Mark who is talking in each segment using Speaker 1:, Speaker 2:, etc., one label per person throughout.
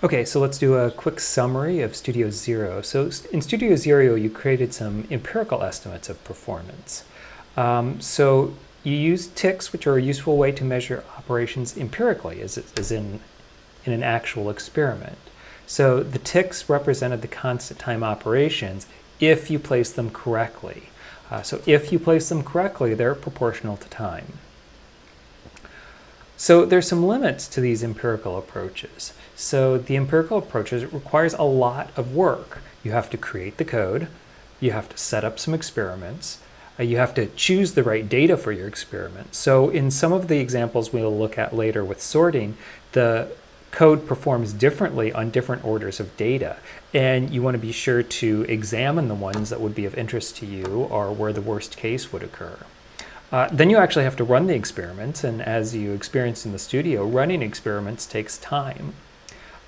Speaker 1: Okay, so let's do a quick summary of Studio Zero. So in Studio Zero, you created some empirical estimates of performance. So you use ticks, which are a useful way to measure operations empirically, as in an actual experiment. So the ticks represented the constant time operations if you place them correctly. So if you place them correctly, they're proportional to time. So there's some limits to these empirical approaches. So the empirical approaches requires a lot of work. You have to create the code, you have to set up some experiments, you have to choose the right data for your experiment. So in some of the examples we'll look at later with sorting, the code performs differently on different orders of data, and you want to be sure to examine the ones that would be of interest to you or where the worst case would occur. Then you actually have to run the experiments, and as you experienced in the studio, running experiments takes time.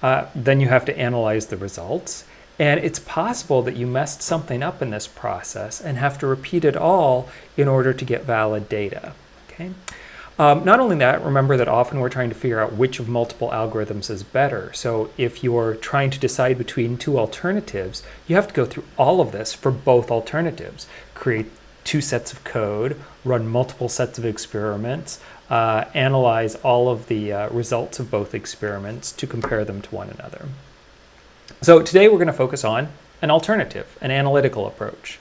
Speaker 1: Then you have to analyze the results, and it's possible that you messed something up in this process and have to repeat it all in order to get valid data. Okay? Not only that, remember that often we're trying to figure out which of multiple algorithms is better. So if you're trying to decide between two alternatives, you have to go through all of this for both alternatives. Create two sets of code, run multiple sets of experiments, analyze all of the results of both experiments to compare them to one another. So today we're going to focus on an alternative, an analytical approach.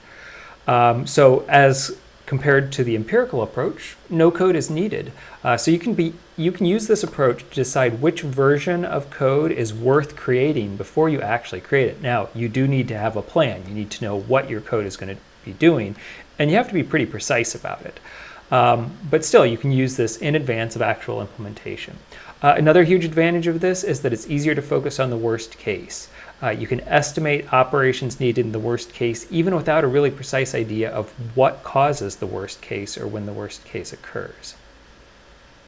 Speaker 1: So as compared to the empirical approach, no code is needed. So you can use this approach to decide which version of code is worth creating before you actually create it. Now, you do need to have a plan. You need to know what your code is going to be doing, and you have to be pretty precise about it. But still, you can use this in advance of actual implementation. Another huge advantage of this is that it's easier to focus on the worst case. You can estimate operations needed in the worst case even without a really precise idea of what causes the worst case or when the worst case occurs.